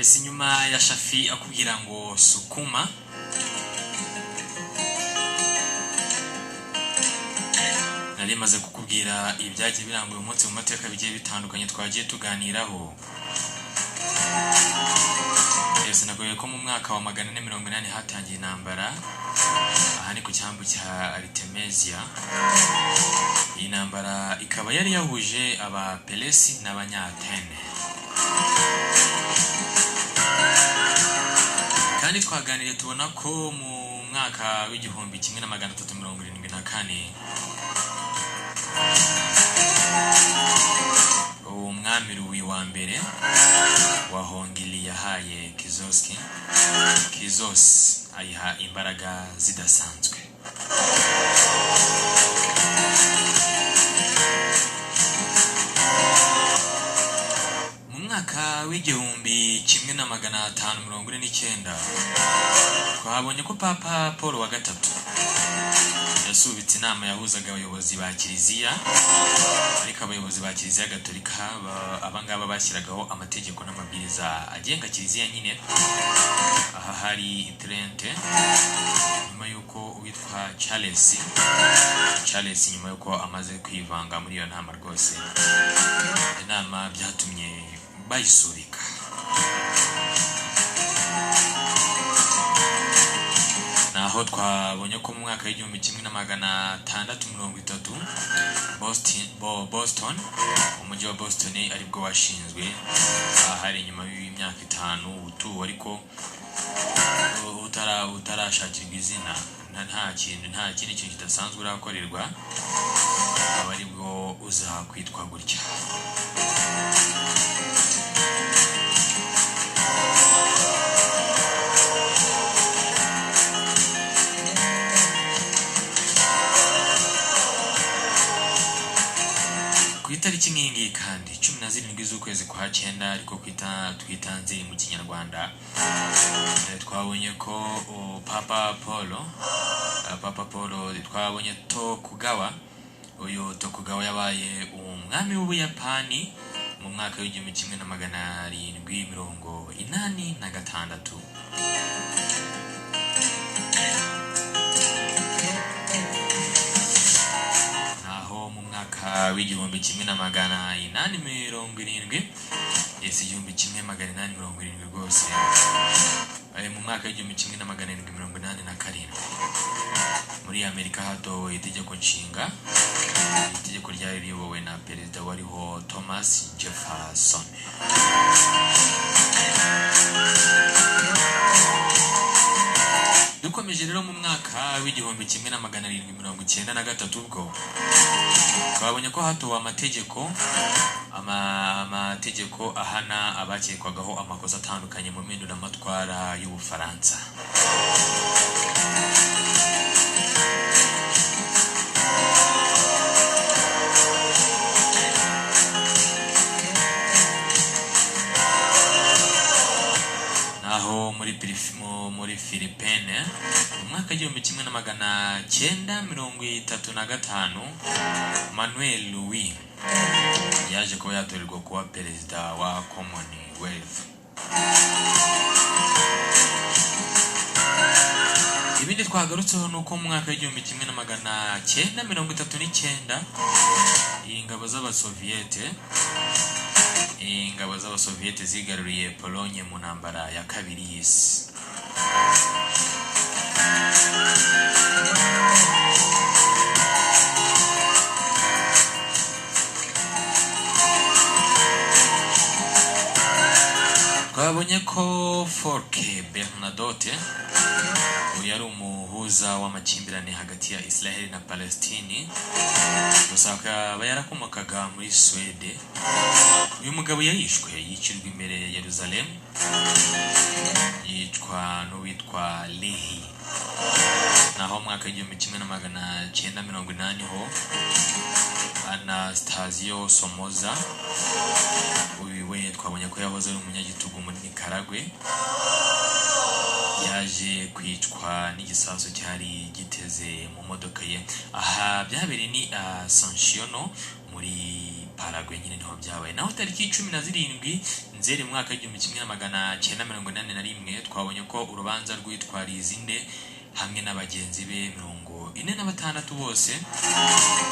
Ese nyuma ya Shafi akubwira ngo sukuma nari maze kukubwira ibyagiye biranguye umunsi mu mateka bigiye bitandukanye twagiye tuganiraho. Ese nagoye ko mu mwaka wa 480 hatangiye intambara aha ni ku cyambu cya Artemisia. Iyi ntambara ikaba yari yahuje aba Pelesi n'Abanyatene. Kandi twaganiriye tubona ko mu mwaka w'igihumbi 1374 umwami Louis wa mbere wa Hongili yahaye Kizos ayiha imbaraga zidasanzwe. Mu mwaka w'igihumbi 1549 twabonye ko Papa Paul wa gatatu yasubitse inama yahuzaga abayobozi ba Kiliziya, ariko abayobozi ba Kiliziya Gatolika abangaba bashyiragaho amategeko n'amabwiriza agenga Kiliziya nyine. Aha hari Trente nyuma yuko witwa Charles nyuma yuko amaze kwivanga muri iyo nama rwose inama byatumye bayisubika. Naho twabonye ko mu mwaka w'igihumbi 1630 Boston umujyi wa Boston aribwo washinzwe. Ahari nyuma y'imyaka 5 utuwe ariko utarashakirwa izina, nta kindi kintu kidasanzwe urakorerwa, abaribwo uza kwitwa gutya. Itariki nkingi kandi 17 z'ukwezi kwa 9 ariko twitanze mu Kinyarwanda twabonye ko Papa Paul twabonye Tokugawa. Uyu Tokugawa yabaye umwami w'Ubuyapani mu mwaka w'igihumbi 1786. W'igihumbi 1870 ese igihumbi 1870 rwose mu mwaka w'igihumbi 1787 muri Amerika hatowe itegeko nshinga. Itegeko ryari riyobowe na perezida wariho Thomas Jefferson. Dukomeje rero mu mwaka w'igihumbi 1793 ubwo twabonye ko hatowe amategeko ahana abakekwagaho amakosa atandukanye mu mpinduramatwara y'Ubufaransa. Naho muri Philippines mu mwaka w'igihumbi 1935 Manuel Louis yaje kuba yatorerwa kuba perezida wa Commonwealth. Ibindi twagarutseho nuko mu mwaka w'igihumbi 1939 ingabo z'Abasoviyete zigaruriye Pologne mu ntambara ya kabiri y'isi. Twabonye ko Folke Bernadotte yari umuhuza w'amakimbirane hagati ya Israel na Palestine, gusa akaba yarakomokaga muri Swede. Uyu mugabo yicirwa imbere ya Yerusalemu, yicwa n'uwitwa Lehi. Naho mu mwaka w'igihumbi 1980 ho Anastasio Somoza we twabonye ko yahoze ari umunyagitugu muri Nicaragua, yaje kwicwa n'igisasu cyari giteze mu modoka ye. Aha byabereye ni Asunción muri Paraguay nyine niho byabaye. Naho tariki 17 Nzeri mwaka 1981 twabonye ko urubanza rwitwa Rizinde hamwe n'abagenzi be 46 bose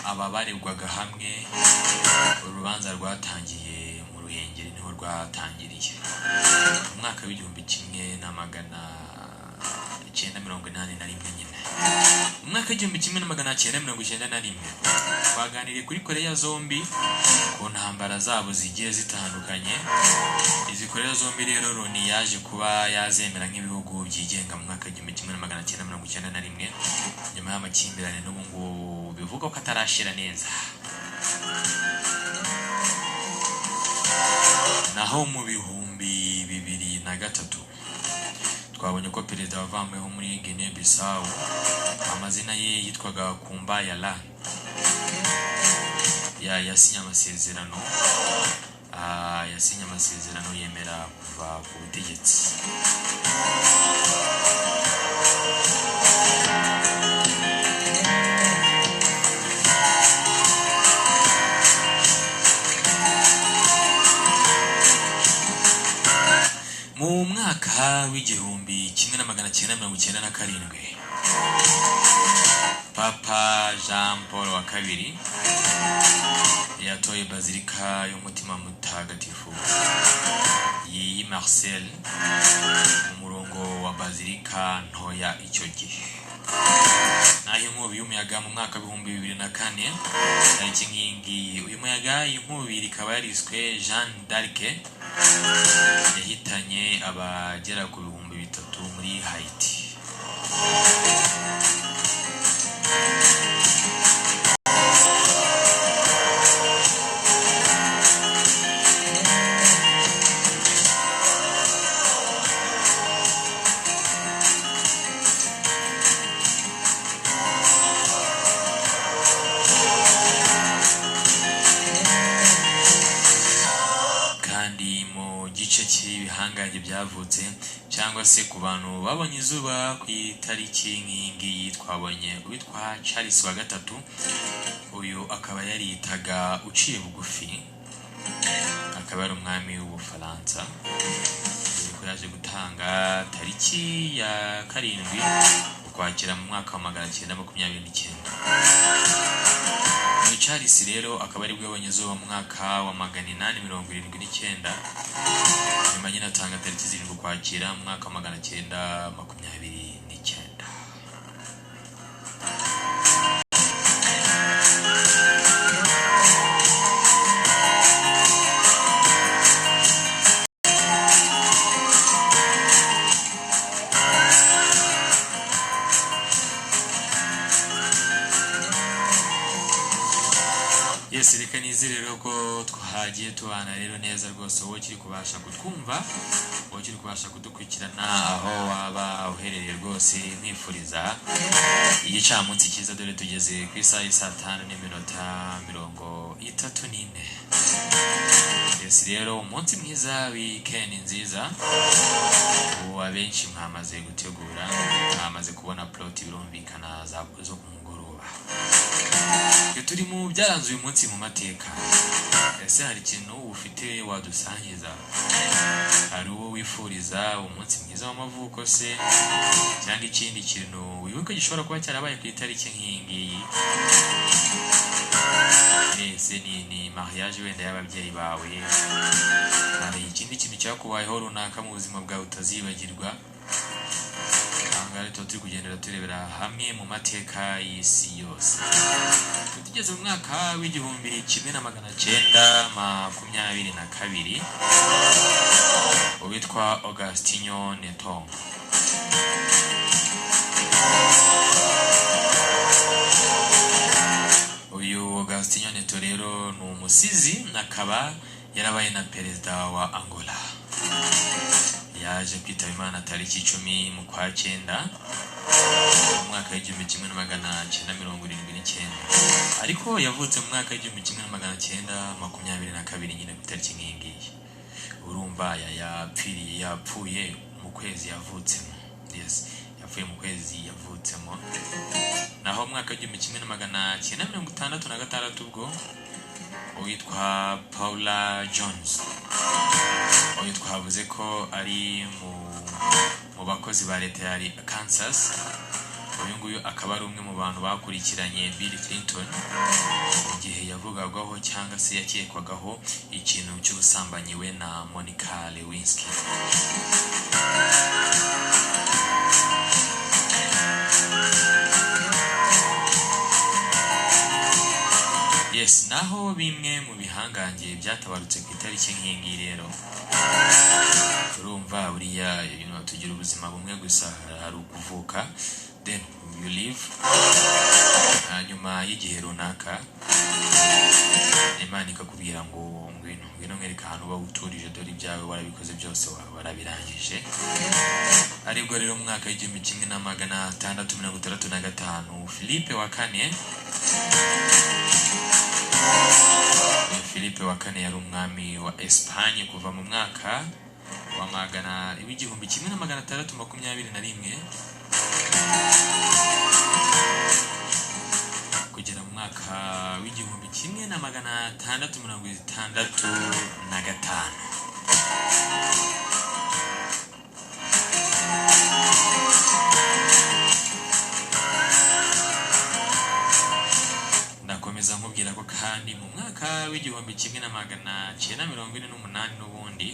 aba baregwaga hamwe. Urubanza rwatangiye mu Ruhengeri niho rwatangiriye umwaka w'1981 nyine. Umwaka w'1991 twaganiriye kuri Korea zombi ku ntambara zabo zigiye zitandukanye. Izi Korea zombi rero Loni yaje kuba yazemera nk'ibihugu byigenga mu mwaka w'1991 nyuma y'amakimbirane n'ubu ngo bivuga ko atarashira neza. Naho mu 2003 twabonye ko perezida wavanyweho muri Guinea Bissau amazina ye yitwaga Kumbayala yasinye amasezerano yemera kuva ku butegetsi. Mu mwaka w'1997 Papa Jean Paul wa kabiri yatoye bazilika y'umutima mutagatifu y'i Marseille umurongo wa bazilika ntoya icyo gihe. Naho inkubi y'umuyaga mu mwaka w'2004 tariki nkingi uyu muyaga inkubi ikaba yariswe Jeanne d'Arc yahitanye abagera ku 3,000 muri Haiti. Ibihangange byavutse cyangwa se ku bantu babonye izuba ku itariki nkingi twabonye witwa Charles wa gatatu. Uyu akaba yaritaga uciye bugufi, akaba ari umwami w'Ubufaransa. Ko yaje gutanga tariki ya 7 Ukwakira mu mwaka wa 1929. Charles rero akaba ari bwe yabonye izuba mu mwaka wa 879 nyuma nyine atanga tariki 7 Ukwakira mu mwaka wa 1929. Yes, reka nizere rero ko twagiye tubana rero neza rwose. Wowe kiri kubasha kutwumva, wowe kiri kubasha kudukurikirana aho waba uherereye rwose, mwifuriza igicamunsi cyiza. Dore tugeze ku isaha ya 5:34. Yes rero umunsi mwiza, weekend nziza. Ubu abenshi mwamaze gutegura, mwamaze kubona plot birumvikana zo ku mugoroba. Turi mu byaranze uyu munsi mu mateka. Ese hari ikintu ufite wadusangiza? Hari uwo wifuriza umunsi mwiza w'amavuko se, cyangwa ikindi kintu wibuka gishobora kuba cyarabaye ku itariki nkingi? Ese ni mariage wenda y'ababyeyi bawe? Hari ikindi kintu cyakubayeho runaka mu buzima bwawe utazibagirwa? Turi kugendera turebera hamwe mu mateka y'isi yose. Tugeze mu mwaka w'1922 uwitwa Agostinho Neto. Uyu Agostinho Neto rero ni umusizi, akaba yarabaye na perezida wa Angola. Yaje kwitaba Imana tariki 10 mu kwa 9 mu mwaka w'1979, ariko yavutse mu mwaka w'1922 nyine ku itariki nkingi. Urumva yapfuye mu kwezi yavutsemo. Yes, yapfuye mu kwezi yavutsemo. Naho mu mwaka w'1966 ubwo uwitwa Paula Jones. Uyu twavuze ko ari mu bakozi ba leta ya Kansas. Uyu nguyu akaba ari umwe mu bantu bakurikiranye Bill Clinton igihe yavugagaho cyangwa se yakekwagaho ikintu cy'ubusambanyi we na Monica Lewinsky. Yes, naho bimwe mu bihangange byatabarutse ku itariki nk'iyingiyi rero. Urumva buriya tugira ubuzima bumwe gusa, hari ukuvuka, then you live, hanyuma y'igihe runaka Imana ikakubwira ngo ngwino mwereka ahantu uba uturije, dore ibyawe warabikoze byose warabirangije. Aribwo rero mu mwaka w'igihumbi kimwe na magana atandatu mirongo itandatu na gatanu Philippe wa kane yari umwami wa Espagne kuva mu mwaka w'igihumbi kimwe na magana atandatu makumyabiri na rimwe kugera mu mwaka w'igihumbi kimwe na magana atandatu mirongo itandatu na gatanu. Ndakomeza nkubwira ko kandi mu mwaka w'igihumbi kimwe na magana cyenda mirongo ine n'umunani n'ubundi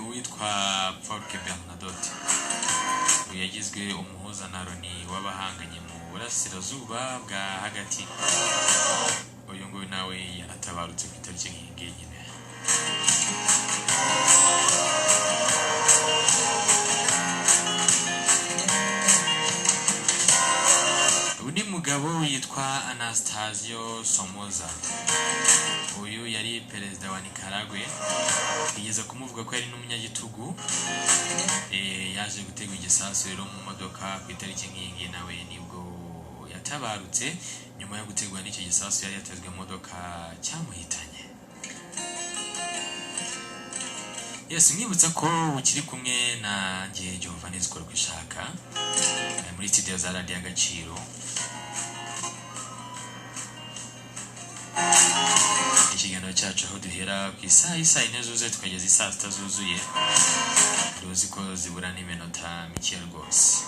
witwa Folke Bernadotte yagizwe umuhuza na Loni w'abahanganye mu burasirazuba bwa hagati. Uyu nguyu nawe yaratabarutse ku itariki nk'iyi nyine. Undi mugabo yitwa Anastasio Somoza. Uyu yari perezida wa Nicaragua. Yigeze kumuvuga ko yari n'umunyagitugu. Yaje gutega igisasu rero mu modoka ku itariki nk'iyi nawe nibwo yatabarutse nyuma yo gutegwa n'icyo gisasu yari yatezwe mu modoka cyamuhitanye. Yes, mwibutsa ko ukiri kumwe na ngiye Jehova nizikora kwishaka muri studio za Radio Agaciro. Ikiganiro cyacu aho duhera ku isaha ine zuzuye tukageza isaa sita zuzuye. Uzi ko zibura n'iminota mike rwose.